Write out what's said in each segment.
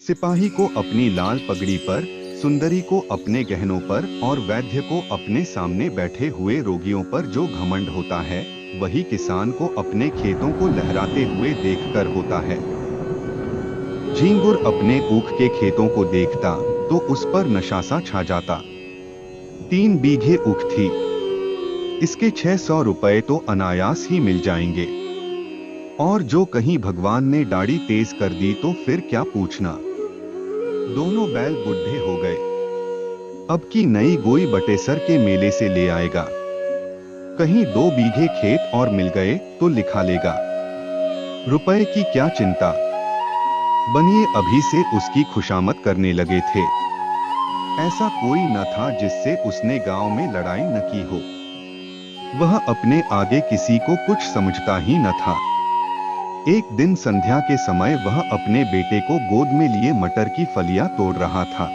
सिपाही को अपनी लाल पगड़ी पर, सुंदरी को अपने गहनों पर और वैद्य को अपने सामने बैठे हुए रोगियों पर जो घमंड होता है, वही किसान को अपने खेतों को लहराते हुए देखकर होता है। झींगुर अपने ऊख के खेतों को देखता तो उस पर नशा सा छा जाता। 3 बीघे ऊख थी, इसके 600 रुपए तो अनायास ही मिल जाएंगे। और जो कहीं भगवान ने दाढ़ी तेज कर दी तो फिर क्या पूछना। दोनों बैल बुढ़े हो गए। अब की नई गोई बटेसर के मेले से ले आएगा। कहीं 2 बीघे खेत और मिल गए तो लिखा लेगा। रुपए की क्या चिंता, बनिए अभी से उसकी खुशामद करने लगे थे। ऐसा कोई न था जिससे उसने गांव में लड़ाई न की हो। वह अपने आगे किसी को कुछ समझता ही न था। एक दिन संध्या के समय वह अपने बेटे को गोद में लिए मटर की फलियां तोड़ रहा था।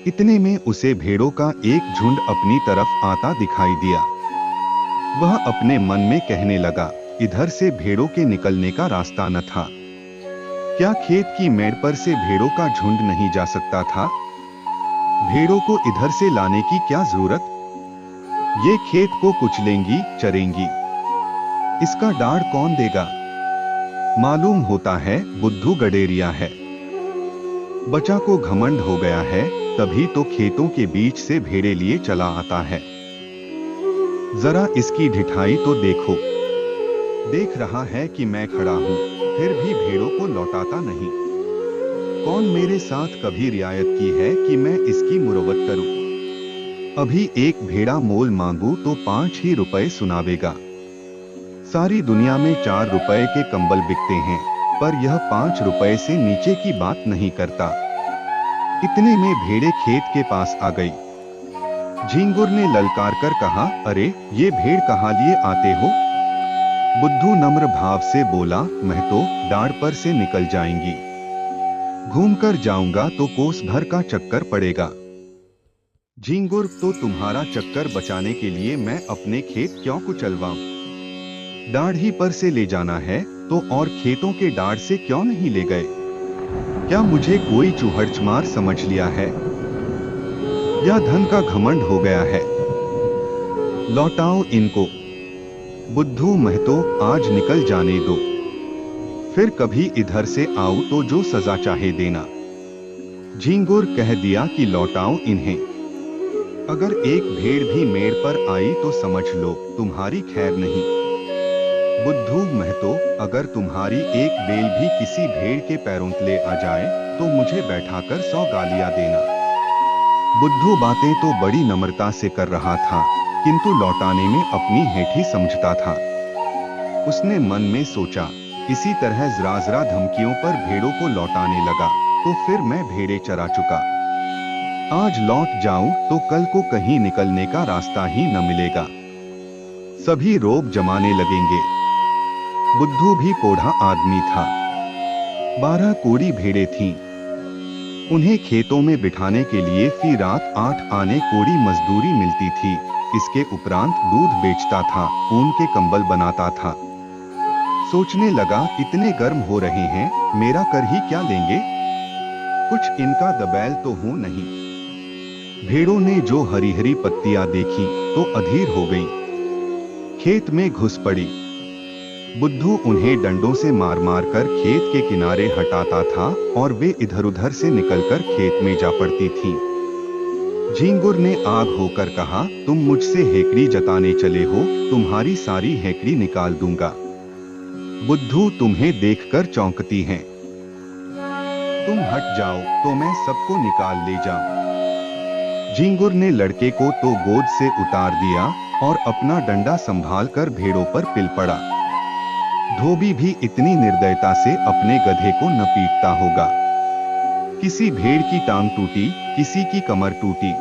इतने में उसे भेड़ों का एक झुंड अपनी तरफ आता दिखाई दिया। वह अपने मन में कहने लगा, इधर से भेड़ों के निकलने का रास्ता न था क्या? खेत की मेड़ पर से भेड़ों का झुंड नहीं जा सकता था? भेड़ों को इधर से लाने की क्या जरूरत? ये खेत को कुचलेंगी, चरेंगी, इसका दाढ़ कौन देगा? मालूम होता है बुद्धू गडेरिया है। बच्चा को घमंड हो गया है, तभी तो खेतों के बीच से भेड़े लिए चला आता है। जरा इसकी ढिठाई तो देखो। देख रहा है कि मैं खड़ा हूं, फिर भी भेड़ों को लौटाता नहीं। कौन मेरे साथ कभी रियायत की है कि मैं इसकी मुरवत करूं? अभी एक भेड़ा मोल मांगू तो 5 ही रुपए सुनावेगा। सारी दुनिया में 4 रुपए के कंबल बिकते हैं, पर यह 5 रुपए से नीचे की बात नहीं करता। इतने में भेड़े खेत के पास आ गई। झींगुर ने ललकार कर कहा, अरे ये भेड़ कहाँ लिए आते हो? बुद्धू नम्र भाव से बोला, मैं तो दाढ़ पर से निकल जाएंगी। घूमकर जाऊंगा तो कोस भर का चक्कर पड़ेगा। झींगुर, तो तुम्हारा चक्कर बचाने के लिए मैं अपने खेत क्यों कुचलवाऊं? दाढ़ ही पर से ले जाना है तो और खेतों के दाढ़ से क्यों नहीं ले गए? क्या मुझे कोई चूहड़चमार समझ लिया है या धन का घमंड हो गया है? लौटाओ इनको। बुद्धू महतो, आज निकल जाने दो, फिर कभी इधर से आओ तो जो सजा चाहे देना। झींगुर कह दिया कि लौटाओ इन्हें। अगर एक भेड़ भी मेड़ पर आई तो समझ लो तुम्हारी खैर नहीं। बुद्धू महतो, अगर तुम्हारी एक बेल भी किसी भेड़ के पैरों तले आ जाए तो मुझे बैठाकर 100 गालियां देना। बुद्धू बातें तो बड़ी नम्रता से कर रहा था, किंतु लौटाने में अपनी हेठी समझता था। उसने मन में सोचा, इसी तरह जरा धमकियों पर भेड़ों को लौटाने लगा तो फिर मैं भेड़े चरा चुका। आज लौट जाऊं तो कल को कहीं निकलने का रास्ता ही न मिलेगा। सभी रोब जमाने लगेंगे। बुद्धू भी कोढ़ा आदमी था। 12 कोड़ी भेड़ें थीं। उन्हें खेतों में बिठाने के लिए फी रात 8 आने कोड़ी मजदूरी मिलती थी। इसके उपरांत दूध बेचता था, ऊन के कंबल बनाता था। सोचने लगा, इतने गर्म हो रहे हैं, मेरा कर ही क्या लेंगे? कुछ इनका दबैल तो हूं नहीं। भेड़ों ने जो हरी हरी पत्तियां देखी तो अधीर हो गई, खेत में घुस पड़ी। बुद्धू उन्हें डंडों से मार मार कर खेत के किनारे हटाता था और वे इधर उधर से निकलकर खेत में जा पड़ती थीं। झींगुर ने आग होकर कहा, तुम मुझसे हेकड़ी जताने चले हो, तुम्हारी सारी हेकड़ी निकाल दूंगा। बुद्धू तुम्हें देखकर चौंकती हैं। तुम हट जाओ तो मैं सबको निकाल ले जाऊं। झींगुर ने लड़के को तो गोद से उतार दिया और अपना डंडा संभालकर भेड़ों पर पिल पड़ा। धोबी भी इतनी निर्दयता से अपने गधे को न पीटता होगा। किसी भेड़ की टांग टूटी, किसी की कमर टूटी।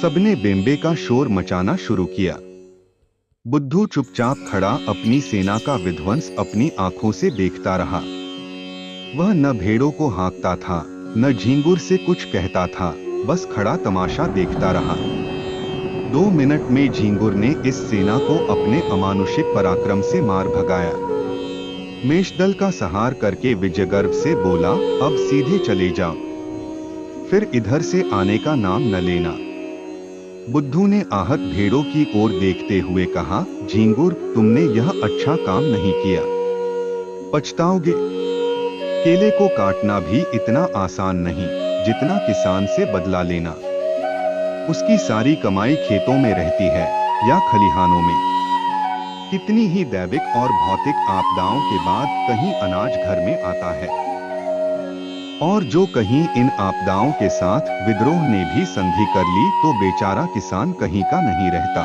सबने बेंबे का शोर मचाना शुरू किया। बुद्धू चुपचाप खड़ा अपनी सेना का विध्वंस अपनी आंखों से देखता रहा। वह न भेड़ों को हाँकता था, न झींगुर से कुछ कहता था, बस खड़ा तमाशा देखता रहा। 2 मिनट में झींगुर ने इस सेना को अपने अमानुषिक पराक्रम से मार भगाया। मेषदल का सहार करके विजयगर्व से बोला, अब सीधे चले जाओ, फिर इधर से आने का नाम न लेना। बुद्धू ने आहत भेड़ों की ओर देखते हुए कहा, झींगुर, तुमने यह अच्छा काम नहीं किया, पछताओगे। केले को काटना भी इतना आसान नहीं जितना किसान से बदला लेना। उसकी सारी कमाई खेतों में रहती है या खलिहानों में। कितनी ही दैविक और भौतिक आपदाओं के बाद कहीं अनाज घर में आता है, और जो कहीं इन आपदाओं के साथ विद्रोह ने भी संधि कर ली तो बेचारा किसान कहीं का नहीं रहता।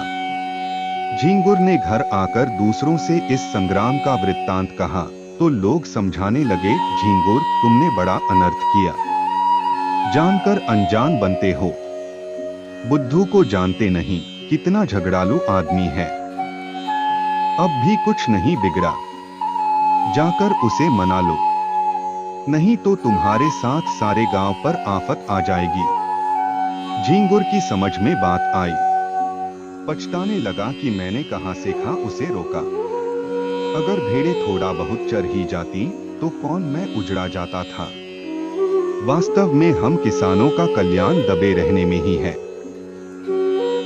झींगुर ने घर आकर दूसरों से इस संग्राम का वृत्तांत कहा तो लोग समझाने लगे, झींगुर, तुमने बड़ा अनर्थ किया, जानकर अनजान बनते हो। बुद्धू को जानते नहीं कितना झगड़ालू आदमी है। अब भी कुछ नहीं बिगड़ा, जाकर उसे मना लो, नहीं तो तुम्हारे साथ सारे गांव पर आफत आ जाएगी। झींगुर की समझ में बात आई, पछताने लगा कि मैंने कहां सीखा उसे रोका। अगर भेड़ें थोड़ा बहुत चर ही जाती तो कौन मैं उजड़ा जाता था। वास्तव में हम किसानों का कल्याण दबे रहने में ही है।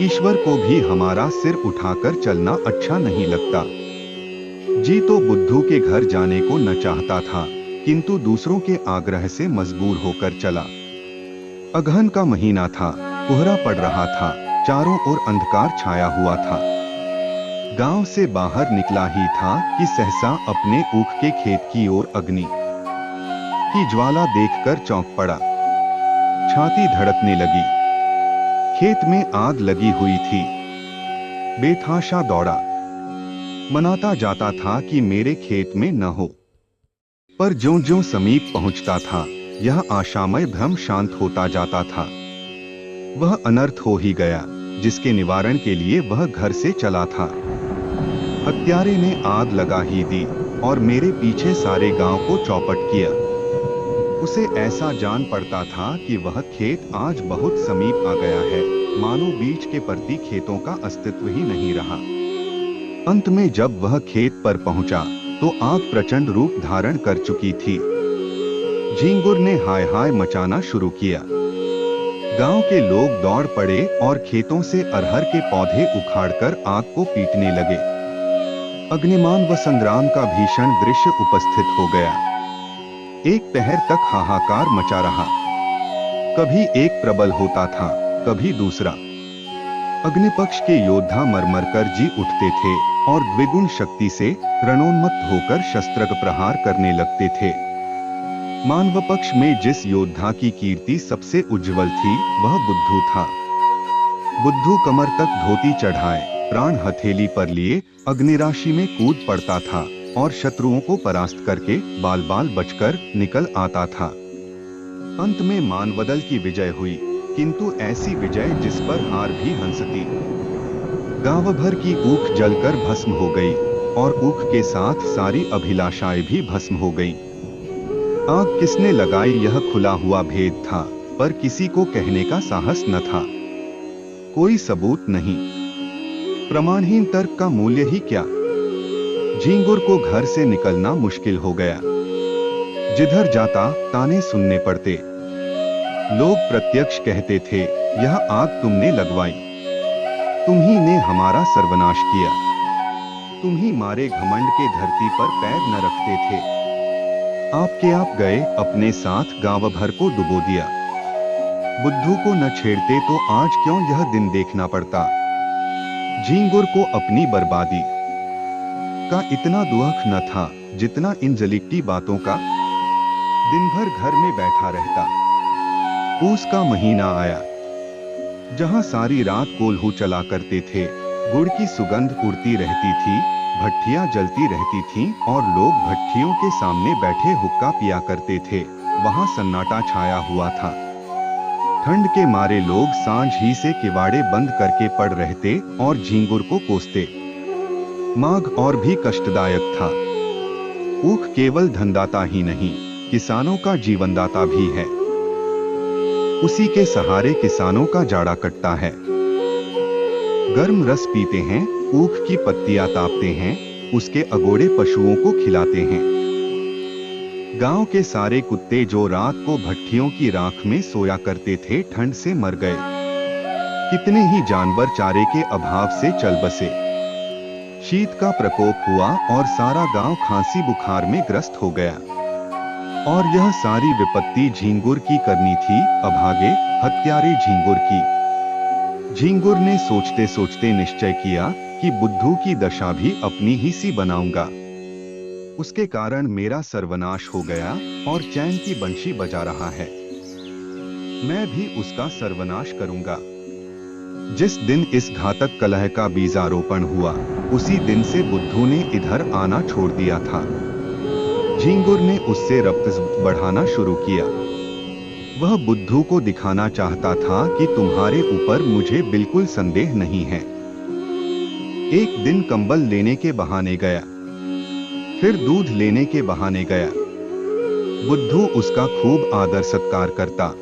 ईश्वर को भी हमारा सिर उठाकर चलना अच्छा नहीं लगता। जी तो बुद्धू के घर जाने को न चाहता था, किंतु दूसरों के आग्रह से मजबूर होकर चला। अगहन का महीना था, कोहरा पड़ रहा था, चारों ओर अंधकार छाया हुआ था। गांव से बाहर निकला ही था कि सहसा अपने ऊख के खेत की ओर अग्नि की ज्वाला देखकर चौंक पड़ा। छाती धड़कने लगी। खेत में आग लगी हुई थी। बेतहाशा दौड़ा, मनाता जाता था कि मेरे खेत में न हो, पर ज्यों-ज्यों समीप पहुंचता था यह आशामय भ्रम शांत होता जाता था। वह अनर्थ हो ही गया जिसके निवारण के लिए वह घर से चला था। हत्यारे ने आग लगा ही दी और मेरे पीछे सारे गांव को चौपट किया। उसे ऐसा जान पड़ता था कि वह खेत आज बहुत समीप आ गया है, मानो बीच के परती खेतों का अस्तित्व ही नहीं रहा। अंत में जब वह खेत पर पहुंचा तो आग प्रचंड रूप धारण कर चुकी थी। झींगुर ने हाय हाय मचाना शुरू किया। गांव के लोग दौड़ पड़े और खेतों से अरहर के पौधे उखाड़कर आग को पीटने लगे। अग्निमान व संग्राम का भीषण दृश्य उपस्थित हो गया। एक पहर तक हाहाकार मचा रहा। कभी एक प्रबल होता था, कभी दूसरा। अग्निपक्ष के योद्धा मरमर कर जी उठते थे और द्विगुण शक्ति से रणोन्मत्त होकर शस्त्र प्रहार करने लगते थे। मानव पक्ष में जिस योद्धा की कीर्ति सबसे उज्जवल थी वह बुद्धू था। बुद्धू कमर तक धोती चढ़ाए, प्राण हथेली पर लिए अग्निराशि में कूद पड़ता था और शत्रुओं को परास्त करके बाल बाल बचकर निकल आता था। अंत में मानवदल की विजय हुई, किंतु ऐसी विजय जिस पर हार भी हंसती। गांव भर की ऊख जलकर भस्म हो गई और ऊख के साथ सारी अभिलाषाएं भी भस्म हो गई। आग किसने लगाई यह खुला हुआ भेद था, पर किसी को कहने का साहस न था। कोई सबूत नहीं, प्रमाणहीन तर्क का मूल्य ही क्या। झींगुर को घर से निकलना मुश्किल हो गया। जिधर जाता ताने सुनने पड़ते। लोग प्रत्यक्ष कहते थे, यह आग तुमने लगवाई, तुम ही ने हमारा सर्वनाश किया, तुम ही मारे घमंड के धरती पर पैर न रखते थे। आपके आप गए, अपने साथ गांव भर को डुबो दिया। बुद्धू को न छेड़ते तो आज क्यों यह दिन देखना पड़ता। झींगुर को अपनी बर्बादी का इतना दुख न था जितना इन जलिकटी बातों का। दिन भर घर में बैठा रहता। पूस का महीना आया, जहां सारी रात कोल्हू चला करते थे, गुड़ की सुगंध उड़ती रहती थी, भट्ठियां जलती रहती थीं और लोग भट्ठियों के सामने बैठे हुक्का पिया करते थे। वहां सन्नाटा छाया हुआ था। ठंड के मारे लोग सांझ ही से किवाड़े बंद करके पड़ रहते और झींगुर को कोसते। माघ और भी कष्टदायक था। ऊख केवल धनदाता ही नहीं, किसानों का जीवनदाता भी है। उसी के सहारे किसानों का जाड़ा कटता है। गर्म रस पीते हैं, ऊख की पत्तियां तापते हैं, उसके अगोड़े पशुओं को खिलाते हैं। गांव के सारे कुत्ते जो रात को भट्ठियों की राख में सोया करते थे ठंड से मर गए। कितने ही जानवर चारे के अभाव से चल बसे। शीत का प्रकोप हुआ और सारा गांव खांसी बुखार में ग्रस्त हो गया। और यह सारी विपत्ति झींगुर की करनी थी, अभागे हत्यारे झींगुर की। झींगुर ने सोचते सोचते निश्चय किया कि बुद्धू की दशा भी अपनी ही सी बनाऊंगा। उसके कारण मेरा सर्वनाश हो गया और चैन की बंशी बजा रहा है। मैं भी उसका सर्वनाश करूंगा। जिस दिन इस घातक कलह का बीजारोपण हुआ, उसी दिन से बुद्धू ने इधर आना छोड़ दिया था। झींगुर ने उससे रक्त बढ़ाना शुरू किया। वह बुद्धू को दिखाना चाहता था कि तुम्हारे ऊपर मुझे बिल्कुल संदेह नहीं है। एक दिन कंबल लेने के बहाने गया, फिर दूध लेने के बहाने गया। बुद्धू उसका खूब आदर सत्कार करता।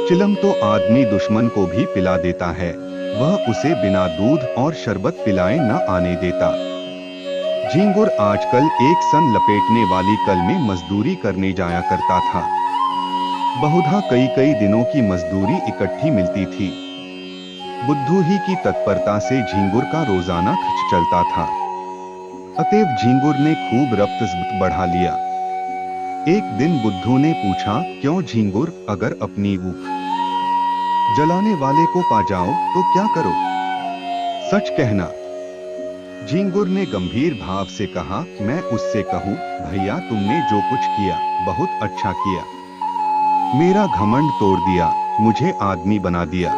चिलम तो आदमी दुश्मन को भी पिला देता है, वह उसे बिना दूध और शरबत पिलाए न आने देता। झींगुर आजकल एक सन लपेटने वाली कल में मजदूरी करने जाया करता था। बहुधा कई कई दिनों की मजदूरी इकट्ठी मिलती थी। बुद्धू ही की तत्परता से झींगुर का रोजाना खर्च चलता था। अतएव झींगुर ने खूब रक्त बढ़ा लिया। एक दिन बुद्धू ने पूछा, क्यों झींगुर, अगर अपनी ऊख जलाने वाले को पा जाओ तो क्या करो? सच कहना। झींगुर ने गंभीर भाव से कहा, मैं उससे कहूं, भैया तुमने जो कुछ किया बहुत अच्छा किया। मेरा घमंड तोड़ दिया, मुझे आदमी बना दिया।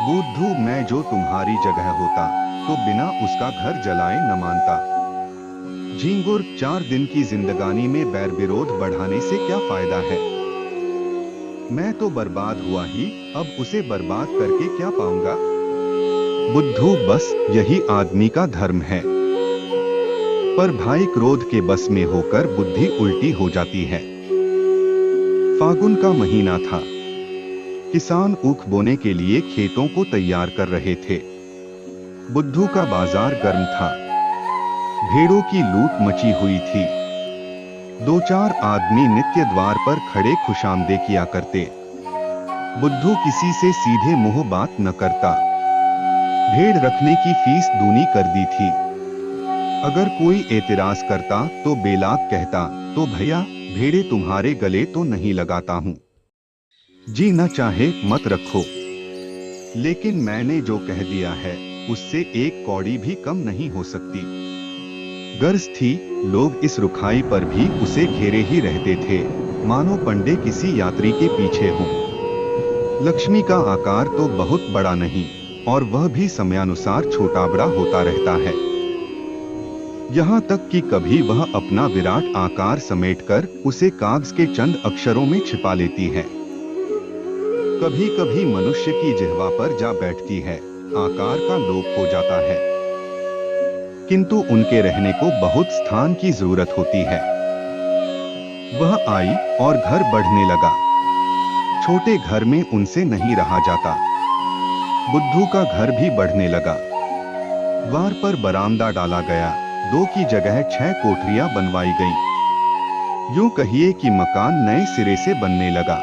बुद्धू, मैं जो तुम्हारी जगह होता तो बिना उसका घर जलाए न मानता। झींगुर, 4 दिन की जिंदगानी में बैर विरोध बढ़ाने से क्या फायदा है? मैं तो बर्बाद हुआ ही, अब उसे बर्बाद करके क्या पाऊंगा? बुद्धू, बस यही आदमी का धर्म है। पर भाई क्रोध के बस में होकर बुद्धि उल्टी हो जाती है। फागुन का महीना था। किसान ऊख बोने के लिए खेतों को तैयार कर रहे थे। बुद्धू का बाजार गर्म था। भेड़ों की लूट मची हुई थी। 2-4 आदमी नित्य द्वार पर खड़े खुशामदे किया करते। बुद्धू किसी से सीधे मुंह बात न करता। भेड़ रखने की फीस दूनी कर दी थी। अगर कोई एतराज करता तो बेलाग कहता, तो भैया भेड़े तुम्हारे गले तो नहीं लगाता हूं। जी न चाहे मत रखो, लेकिन मैंने जो कह दिया है उससे एक कौड़ी भी कम नहीं हो सकती। गर्ज थी, लोग इस रुखाई पर भी उसे घेरे ही रहते थे, मानो पंडे किसी यात्री के पीछे हों। लक्ष्मी का आकार तो बहुत बड़ा नहीं, और वह भी समयानुसार छोटा बड़ा होता रहता है। यहाँ तक कि कभी वह अपना विराट आकार समेटकर उसे कागज के चंद अक्षरों में छिपा लेती है। कभी कभी मनुष्य की जिह्वा पर जा बैठती है, आकार का लोप हो जाता है। किंतु उनके रहने को बहुत स्थान की जरूरत होती है। वह आई और घर बढ़ने लगा। छोटे घर में उनसे नहीं रहा जाता। बुद्धू का घर भी बढ़ने लगा। द्वार पर बरामदा डाला गया, 2 की जगह 6 कोठरियां बनवाई गईं। यूं कहिए कि मकान नए सिरे से बनने लगा।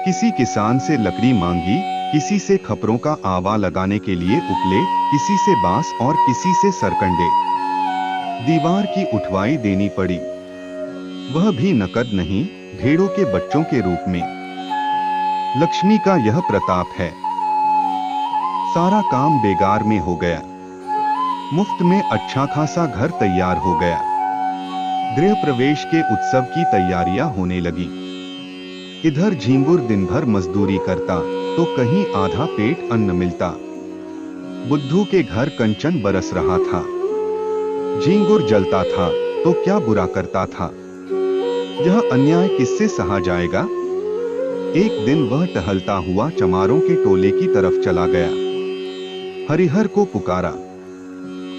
किसी किसान से लकड़ी मांगी, किसी से खपरों का आवा लगाने के लिए उपले, किसी से बांस और किसी से सरकंडे। दीवार की उठवाई देनी पड़ी, वह भी नकद नहीं, भेड़ों के बच्चों के रूप में। लक्ष्मी का यह प्रताप है। सारा काम बेगार में हो गया। मुफ्त में अच्छा खासा घर तैयार हो गया। गृह प्रवेश के उत्सव की तैयारियां होने लगी। इधर झींगुर दिन भर मजदूरी करता तो कहीं आधा पेट अन्न मिलता। बुद्धू के घर कंचन बरस रहा था। झींगुर जलता था तो क्या बुरा करता था। यह अन्याय किससे सहा जाएगा। एक दिन वह टहलता हुआ चमारों के टोले की तरफ चला गया। हरिहर को पुकारा।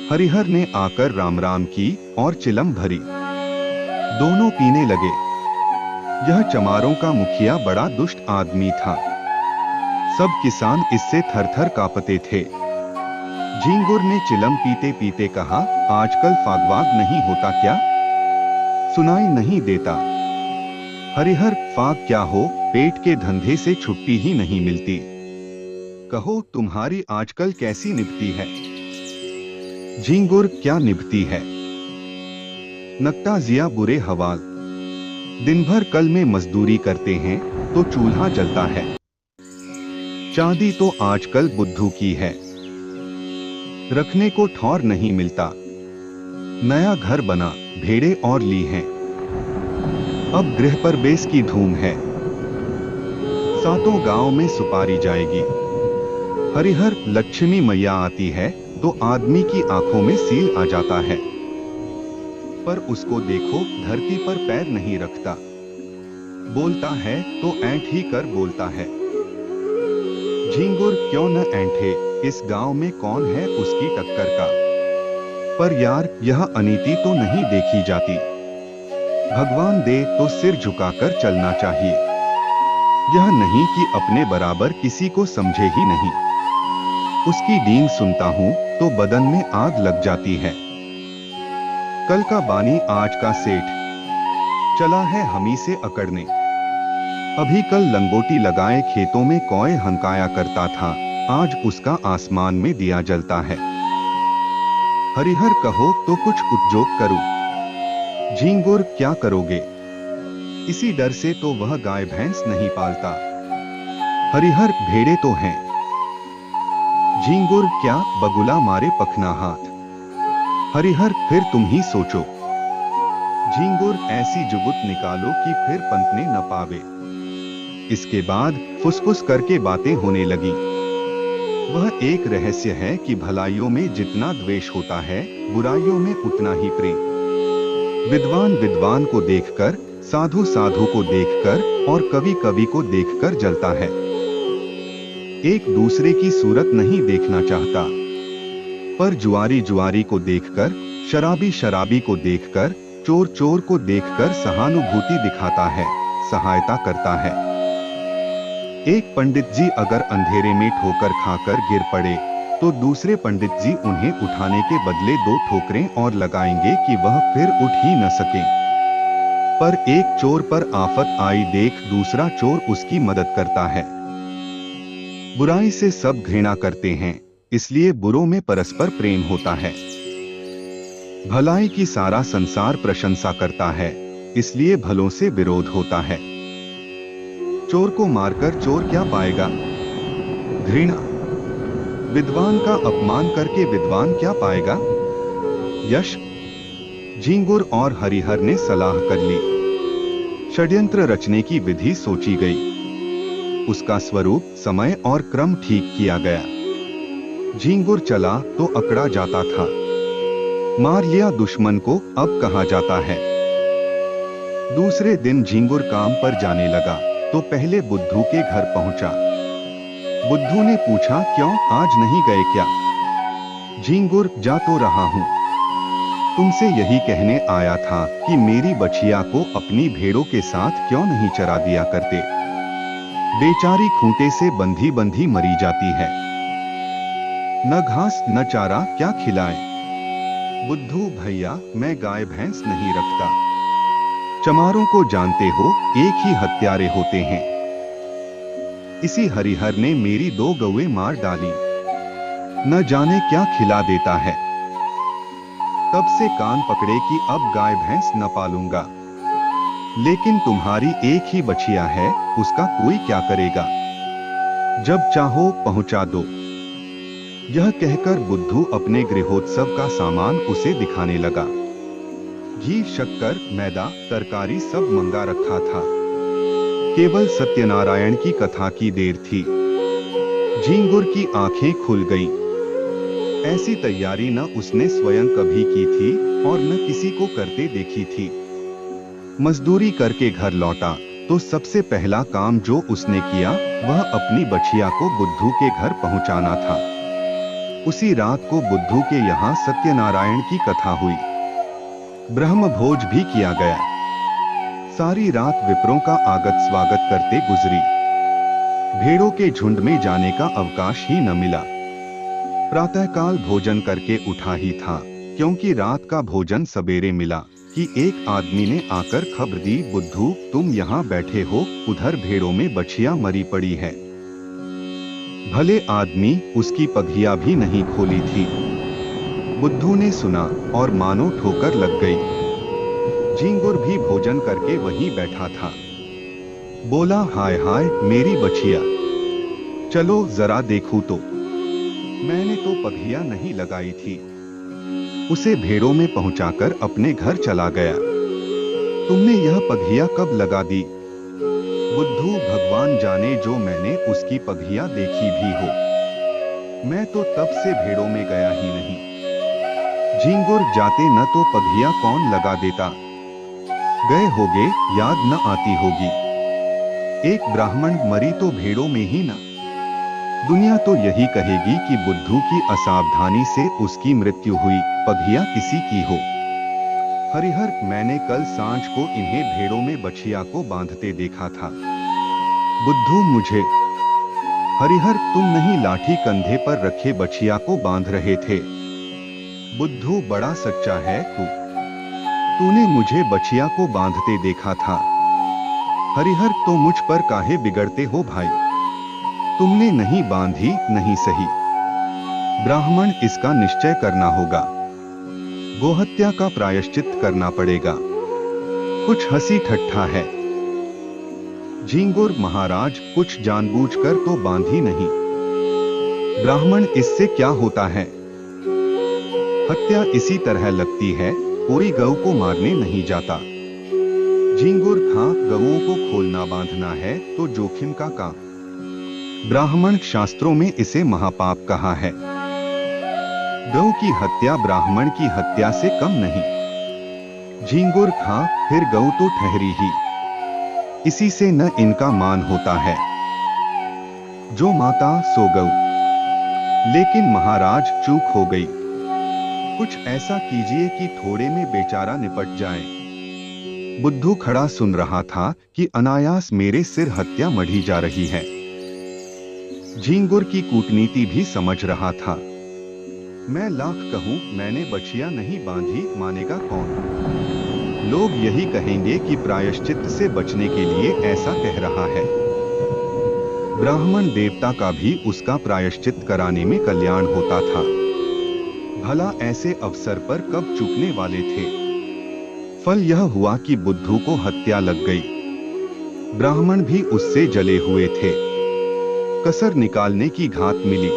हरिहर ने आकर राम राम की और चिलम भरी। दोनों पीने लगे। यह चमारों का मुखिया बड़ा दुष्ट आदमी था। सब किसान इससे थरथर कांपते थे। झींगुर ने चिलम पीते पीते कहा, आजकल फागवाग नहीं होता क्या? सुनाई नहीं देता। हरिहर, फाक क्या हो, पेट के धंधे से छुट्टी ही नहीं मिलती। कहो तुम्हारी आजकल कैसी निभती है? झींगुर, क्या निभती है? नकटा जिया बुरे हवाल। दिन भर कल में मजदूरी करते हैं तो चूल्हा जलता है। चांदी तो आजकल बुद्धू की है, रखने को ठौर नहीं मिलता। नया घर बना, भेड़े और ली हैं, अब गृह प्रवेश की धूम है। सातों गांव में सुपारी जाएगी। हरिहर, लक्ष्मी मैया आती है तो आदमी की आंखों में सील आ जाता है, पर उसको देखो धरती पर पैर नहीं रखता। बोलता है तो ऐंठ ही कर बोलता है। झींगुर, क्यों न ऐंठे, इस गांव में कौन है उसकी टक्कर का। पर यार, यह अनीति तो नहीं देखी जाती। भगवान दे तो सिर झुकाकर चलना चाहिए। यह नहीं कि अपने बराबर किसी को समझे ही नहीं। उसकी डींग सुनता हूं तो बदन में आग लग जाती है। कल का बानी आज का सेठ, चला है हमी से अकड़ने। अभी कल लंगोटी लगाए खेतों में कौए हंकाया करता था, आज उसका आसमान में दिया जलता है। हरिहर, कहो तो कुछ उद्योग करूं। झींगुर, क्या करोगे? इसी डर से तो वह गाय भैंस नहीं पालता। हरिहर, भेड़े तो हैं। झींगुर, क्या बगुला मारे पखना हाथ। हरिहर, फिर तुम ही सोचो। झींगुर, ऐसी जुगुत निकालो कि फिर पंतने न पावे। इसके बाद फुसफुस करके बातें होने लगी। वह एक रहस्य है कि भलाइयों में जितना द्वेष होता है, बुराइयों में उतना ही प्रेम। विद्वान विद्वान को देखकर, साधु साधु को देखकर और कवि कवि को देखकर जलता है। एक दूसरे की सूरत नहीं देखना चाहता, पर जुआरी जुआरी को देखकर, शराबी शराबी को देखकर, चोर चोर को देखकर सहानुभूति दिखाता है, सहायता करता है। एक पंडित जी अगर अंधेरे में ठोकर खाकर गिर पड़े तो दूसरे पंडित जी उन्हें उठाने के बदले 2 ठोकरें और लगाएंगे कि वह फिर उठ ही न सके। पर एक चोर पर आफत आई देख दूसरा चोर उसकी मदद करता है। बुराई से सब घृणा करते हैं, इसलिए बुरों में परस्पर प्रेम होता है। भलाई की सारा संसार प्रशंसा करता है, इसलिए भलों से विरोध होता है। चोर को मारकर चोर क्या पाएगा? घृणा। विद्वान का अपमान करके विद्वान क्या पाएगा? यश। झींगुर और हरिहर ने सलाह कर ली। षड्यंत्र रचने की विधि सोची गई। उसका स्वरूप, समय और क्रम ठीक किया गया। झींगुर चला तो अकड़ा जाता था, मार लिया दुश्मन को, अब कहा जाता है। दूसरे दिन झींगुर काम पर जाने लगा तो पहले बुद्धू के घर पहुंचा। बुद्धू ने पूछा, क्यों आज नहीं गए क्या? झींगुर, जा तो रहा हूं। तुमसे यही कहने आया था कि मेरी बछिया को अपनी भेड़ों के साथ क्यों नहीं चरा दिया करते। बेचारी खूंटे से बंधी बंधी मरी जाती है। न घास न चारा, क्या खिलाएं? बुद्धू भैया, मैं गाय भैंस नहीं रखता। चमारों को जानते हो, एक ही हत्यारे होते हैं। इसी हरिहर ने मेरी 2 गौएं मार डाली, न जाने क्या खिला देता है। तब से कान पकड़े कि अब गाय भैंस न पालूंगा। लेकिन तुम्हारी एक ही बछिया है, उसका कोई क्या करेगा? जब चाहो पहुंचा दो। यह कहकर बुद्धू अपने गृहोत्सव का सामान उसे दिखाने लगा। घी, शक्कर, मैदा, तरकारी सब मंगा रखा था। केवल सत्यनारायण की कथा की देर थी। झींगुर की आंखें खुल गईं। ऐसी तैयारी न उसने स्वयं कभी की थी और न किसी को करते देखी थी। मजदूरी करके घर लौटा तो सबसे पहला काम जो उसने किया वह अपनी बछिया को बुद्धू के घर पहुंचाना था। उसी रात को बुद्धू के यहाँ सत्यनारायण की कथा हुई। ब्रह्म भोज भी किया गया। सारी रात विप्रों का आगत स्वागत करते गुजरी। भेड़ों के झुंड में जाने का अवकाश ही न मिला। प्रातःकाल भोजन करके उठा ही था, क्योंकि रात का भोजन सवेरे मिला, कि एक आदमी ने आकर खबर दी, बुद्धू तुम यहाँ बैठे हो, उधर भेड़ों में बछिया मरी पड़ी है। भले आदमी उसकी पगहिया भी नहीं खोली थी। बुद्धू ने सुना और मानो ठोकर लग गई। झींगुर भी भोजन करके वहीं बैठा था। बोला, हाय हाय मेरी बछिया, चलो जरा देखूं तो। मैंने तो पगहिया नहीं लगाई थी। उसे भेड़ों में पहुंचाकर अपने घर चला गया। तुमने यह पगहिया कब लगा दी? बुद्धू, भगवान जाने जो मैंने उसकी पगहिया देखी भी हो। मैं तो तब से भेड़ों में गया ही नहीं। झींगुर, जाते न तो पगहिया कौन लगा देता? गए होगे, याद न आती होगी। एक ब्राह्मण मरी तो भेड़ों में ही ना। दुनिया तो यही कहेगी कि बुद्धू की असावधानी से उसकी मृत्यु हुई, पगहिया किसी की हो। हरिहर, मैंने कल सांझ को इन्हें भेड़ों में बछिया को बांधते देखा था। बुद्धू, मुझे? हरिहर, तुम नहीं लाठी कंधे पर रखे बछिया को बांध रहे थे। बुद्धू, बड़ा सच्चा है तूने मुझे बछिया को बांधते देखा था। हरिहर, तो मुझ पर काहे बिगड़ते हो भाई? तुमने नहीं बांधी नहीं सही। ब्राह्मण, इसका निश्चय करना होगा। गोहत्या का प्रायश्चित करना पड़ेगा। कुछ हंसी ठट्ठा है। झींगुर, महाराज कुछ जानबूझकर तो बांधी नहीं। ब्राह्मण, इससे क्या होता है? हत्या इसी तरह लगती है, कोई गऊ को मारने नहीं जाता। झींगुर, हाँ, गऊओं को खोलना बांधना है तो जोखिम का काम। ब्राह्मण, शास्त्रों में इसे महापाप कहा है। गऊ की हत्या ब्राह्मण की हत्या से कम नहीं। झींगुर, हाँ, फिर गऊ तो ठहरी ही। इसी से न इनका मान होता है। जो माता सो गऊ। लेकिन महाराज चूक हो गई। कुछ ऐसा कीजिए कि थोड़े में बेचारा निपट जाए। बुद्धू खड़ा सुन रहा था कि अनायास मेरे सिर हत्या मढ़ी जा रही है। झींगुर की कूटनीति भी समझ रहा था। मैं लाख कहूं मैंने बछिया नहीं बांधी, मानेगा कौन? लोग यही कहेंगे कि प्रायश्चित से बचने के लिए ऐसा कह रहा है। ब्राह्मण देवता का भी उसका प्रायश्चित कराने में कल्याण होता था। भला ऐसे अवसर पर कब चूकने वाले थे? फल यह हुआ कि बुद्धू को हत्या लग गई। ब्राह्मण भी उससे जले हुए थे। कसर निकालने की घात मिली।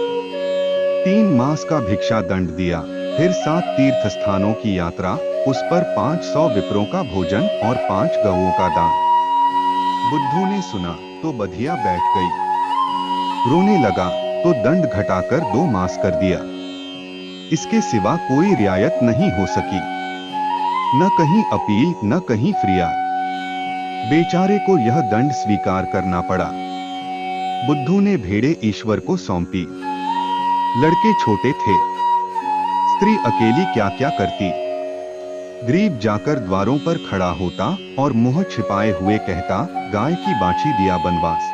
3 मास का भिक्षा दंड दिया, फिर 7 तीर्थ स्थानों की यात्रा, उस पर 500 विप्रों का भोजन और 5 गऊओं का दान। बुद्धू ने सुना तो बधिया बैठ गई। रोने लगा तो दंड घटाकर 2 मास कर दिया। इसके सिवा कोई रियायत नहीं हो सकी। न कहीं अपील न कहीं फरियाद। बेचारे को यह दंड स्वीकार करना पड़ा। बुद्धू ने भेड़े ईश्वर को सौंपी। लड़के छोटे थे। स्त्री अकेली क्या क्या करती। गरीब जाकर द्वारों पर खड़ा होता और मुंह छिपाए हुए कहता, गाय की बाछी दिया बनवास।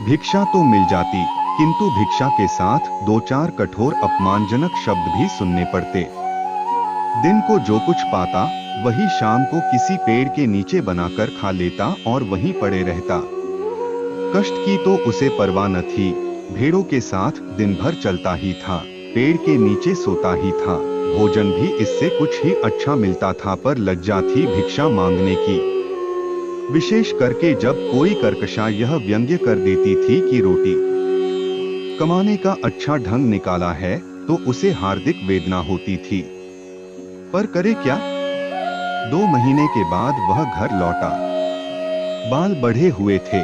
भिक्षा तो मिल जाती, किंतु भिक्षा के साथ 2-4 कठोर अपमानजनक शब्द भी सुनने पड़ते। दिन को जो कुछ पाता वही शाम को किसी पेड़ के नीचे बनाकर खा लेता और वहीं पड़े रहता। कष्ट की तो उसे परवाह न थी। भेड़ों के साथ दिन भर चलता ही था, पेड़ के नीचे सोता ही था। भोजन भी इससे कुछ ही अच्छा मिलता था, पर लज्जा थी भिक्षा मांगने की। विशेष करके जब कोई कर्कशा यह व्यंग्य कर देती थी कि रोटी कमाने का अच्छा ढंग निकाला है, तो उसे हार्दिक वेदना होती थी। पर करे क्या? 2 महीने के बाद वह घर लौटा। बाल बढ़े हुए थे,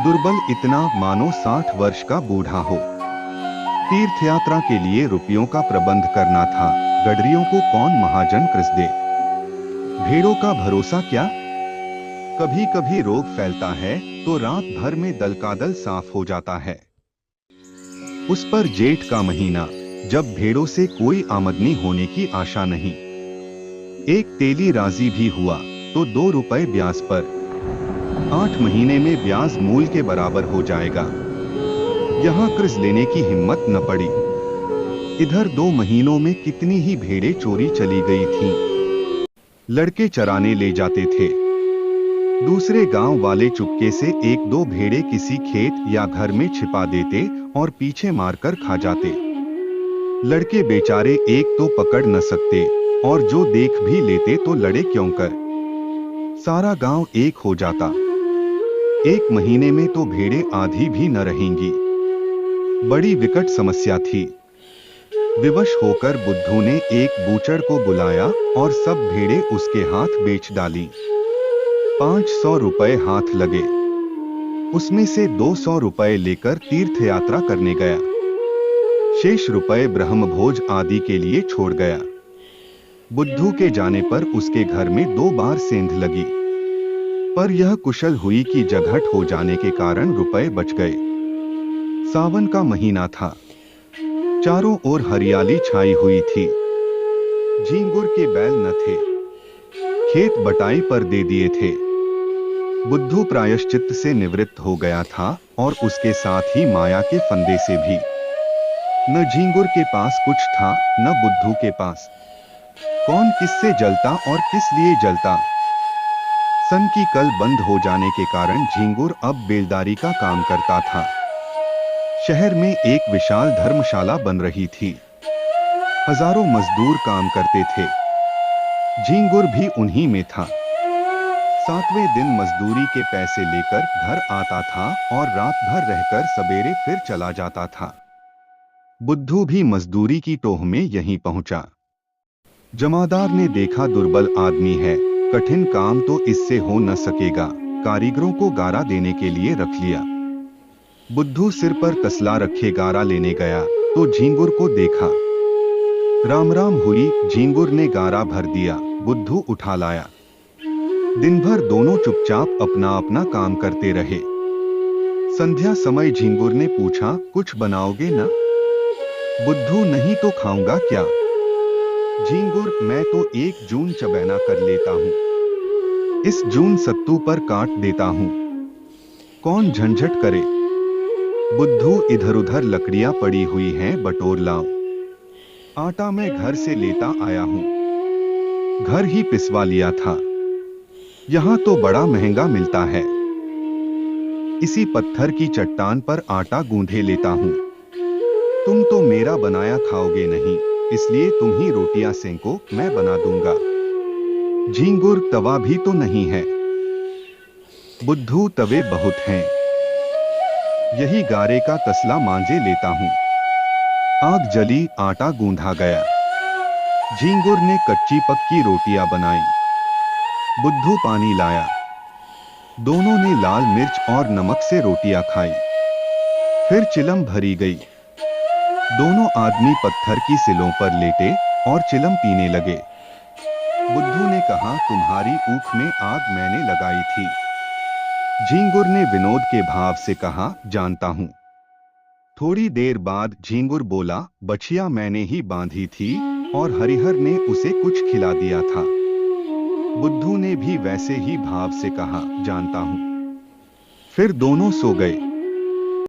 दुर्बल इतना मानो 60 वर्ष का बूढ़ा हो। तीर्थ यात्रा के लिए रुपयों का प्रबंध करना था। गडरियों को कौन महाजन कृष दे? भेड़ों का भरोसा क्या? कभी कभी रोग फैलता है तो रात भर में दल का दल साफ हो जाता है। उस पर जेठ का महीना, जब भेड़ों से कोई आमदनी होने की आशा नहीं। एक तेली राजी भी हुआ तो 2 रुपए ब्याज पर। 8 महीने में ब्याज मूल के बराबर हो जाएगा। यहाँ कर्ज लेने की हिम्मत न पड़ी। इधर 2 महीनों में कितनी ही भेड़ें चोरी चली गई थीं। लड़के चराने ले जाते थे। दूसरे गांव वाले चुपके से एक दो भेड़े किसी खेत या घर में छिपा देते और पीछे मारकर खा जाते। लड़के बेचारे एक तो पकड़ न सकते और जो देख भी लेते तो लड़े क्यों कर। सारा गांव एक हो जाता। एक महीने में तो भेड़ें आधी भी न रहेंगी। बड़ी विकट समस्या थी। विवश होकर बुद्धू ने एक बूचड़ को बुलाया और सब भेड़ें उसके हाथ बेच डाली। 500 रुपए हाथ लगे। उसमें से 200 रुपए लेकर तीर्थ यात्रा करने गया। शेष रुपए ब्रह्मभोज आदि के लिए छोड़ गया। बुद्धू के जाने पर उसके घर में 2 बार सेंध लगी, पर यह कुशल हुई कि जघट हो जाने के कारण रुपए बच गए। सावन का महीना था। चारों ओर हरियाली छाई हुई थी। झींगुर के बैल न थे। खेत बटाई पर दे दिए थे। बुद्धू प्रायश्चित्त से निवृत्त हो गया था और उसके साथ ही माया के फंदे से भी। न झींगुर के पास कुछ था न बुद्धू के पास। कौन किससे जलता और किस लिए जलता। सन की कल बंद हो जाने के कारण झींगुर अब बेलदारी का काम करता था। शहर में एक विशाल धर्मशाला बन रही थी। हजारों मजदूर काम करते थे। झींगुर भी उन्हीं में था। 7वें दिन मजदूरी के पैसे लेकर घर आता था और रात भर रहकर सवेरे फिर चला जाता था। बुद्धू भी मजदूरी की टोह में यहीं पहुंचा। जमादार ने देखा दुर्बल आदमी है, कठिन काम तो इससे हो न सकेगा। कारीगरों को गारा देने के लिए रख लिया। बुद्धू सिर पर तसला रखे गारा लेने गया तो झींगुर को देखा। राम राम हुई। झींगुर ने गारा भर दिया, बुद्धू उठा लाया। दिन भर दोनों चुपचाप अपना अपना काम करते रहे। संध्या समय झींगुर ने पूछा, कुछ बनाओगे ना? बुद्धू, नहीं तो खाऊंगा क्या? झींगुर, मैं तो 1 जून चबैना कर लेता हूं। इस जून सत्तू पर काट देता हूं। कौन झंझट करे। बुद्धू, इधर उधर लकड़ियां पड़ी हुई हैं, बटोर लाओ। आटा मैं घर से लेता आया हूं। घर ही पिसवा लिया था। यहां तो बड़ा महंगा मिलता है। इसी पत्थर की चट्टान पर आटा गूंधे लेता हूं। तुम तो मेरा बनाया खाओगे नहीं, इसलिए तुम ही रोटियां सेंको, मैं बना दूंगा। झींगुर, तवा भी तो नहीं है। बुद्धू, तवे बहुत हैं। यही गारे का तसला मांझे लेता हूं। आग जली, आटा गूंधा गया। झींगुर ने कच्ची पक्की रोटियां बनाई। बुद्धू पानी लाया। दोनों ने लाल मिर्च और नमक से रोटियां खाई। फिर चिलम भरी गई। दोनों आदमी पत्थर की सिलों पर लेटे और चिलम पीने लगे। बुद्धू ने कहा, तुम्हारी ऊख में आग मैंने लगाई थी। झींगुर ने विनोद के भाव से कहा, जानता हूं। थोड़ी देर बाद झींगुर बोला, बछिया मैंने ही बांधी थी और हरिहर ने उसे कुछ खिला दिया था। बुद्धू ने भी वैसे ही भाव से कहा, जानता हूं। फिर दोनों सो गए।